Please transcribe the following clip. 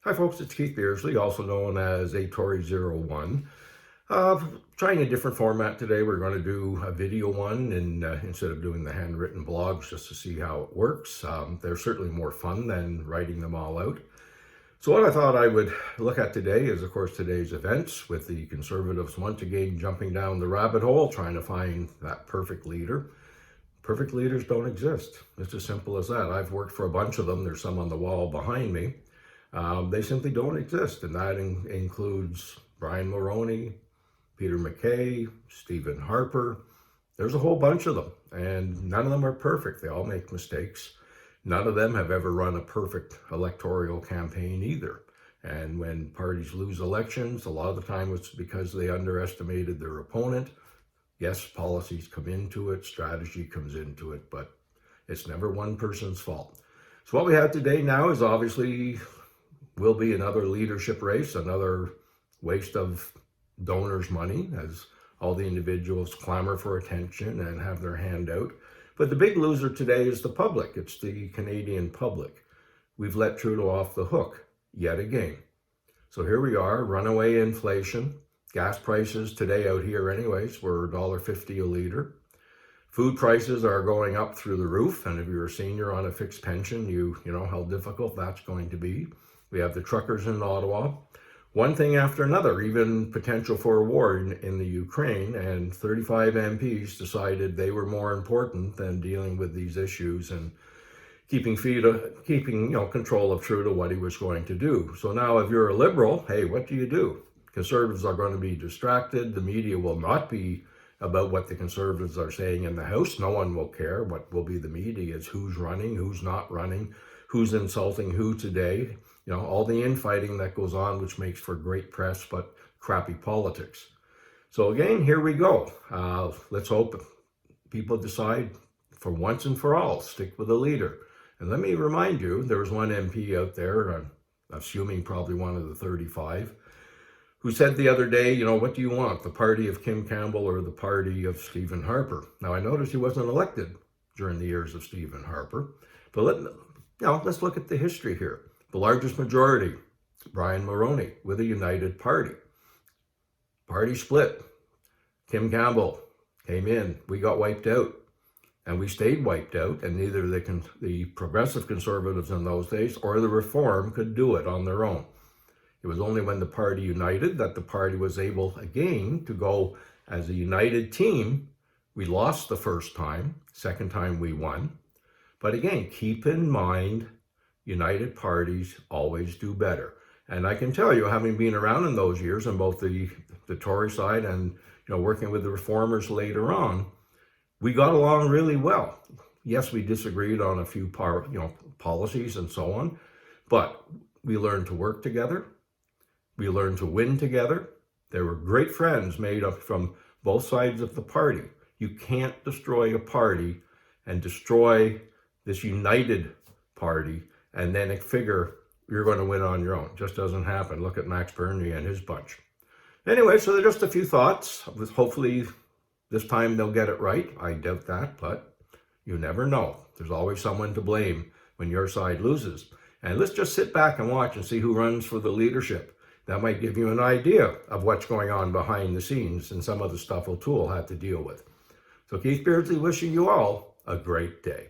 Hi folks, it's Keith Beardsley, also known as ATORY01. Trying a different format today. We're going to do a video one and instead of doing the handwritten blogs just to see how it works. They're certainly more fun than writing them all out. So what I thought I would look at today is, of course, today's events with the Conservatives once again jumping down the rabbit hole, trying to find that perfect leader. Perfect leaders don't exist. It's as simple as that. I've worked for a bunch of them. There's some on the wall behind me. They simply don't exist, and that includes Brian Mulroney, Peter MacKay, Stephen Harper. There's a whole bunch of them, and none of them are perfect. They all make mistakes. None of them have ever run a perfect electoral campaign either. And when parties lose elections, a lot of the time it's because they underestimated their opponent. Yes, policies come into it, strategy comes into it, but it's never one person's fault. So what we have today now is obviously will be another leadership race, another waste of donors' money as all the individuals clamor for attention and have their hand out. But the big loser today is the public. It's the Canadian public. We've let Trudeau off the hook yet again. So here we are, runaway inflation. Gas prices today out here anyways were $1.50 a liter. Food prices are going up through the roof. And if you're a senior on a fixed pension, you know how difficult that's going to be. We have the truckers in Ottawa. One thing after another, even potential for a war in the Ukraine, and 35 MPs decided they were more important than dealing with these issues and keeping control of Trudeau, what he was going to do. So now if you're a Liberal, hey, what do? Conservatives are going to be distracted. The media will not be about what the Conservatives are saying in the House. No one will care. What will be the media is who's running, who's not running, who's insulting who today. You know, all the infighting that goes on, which makes for great press, but crappy politics. So again, here we go. Let's hope people decide for once and for all, stick with a leader. And let me remind you, there was one MP out there, I'm assuming probably one of the 35, who said the other day, you know, what do you want, the party of Kim Campbell or the party of Stephen Harper? Now, I noticed he wasn't elected during the years of Stephen Harper, but let's look at the history here. The largest majority, Brian Mulroney, with a united party. Party split. Kim Campbell came in. We got wiped out. And we stayed wiped out. And neither the progressive Conservatives in those days or the Reform could do it on their own. It was only when the party united that the party was able again to go as a united team. We lost the first time. Second time we won. But again, keep in mind, united parties always do better. And I can tell you, having been around in those years on both the Tory side and working with the Reformers later on, we got along really well. Yes, we disagreed on a few policies and so on, but we learned to work together. We learned to win together. There were great friends made up from both sides of the party. You can't destroy a party and destroy this united party and then figure you're going to win on your own. It just doesn't happen. Look at Max Burnley and his bunch. Anyway, so they're just a few thoughts. Hopefully this time they'll get it right. I doubt that, but you never know. There's always someone to blame when your side loses. And let's just sit back and watch and see who runs for the leadership. That might give you an idea of what's going on behind the scenes and some of the stuff O'Toole had to deal with. So Keith Beardsley wishing you all a great day.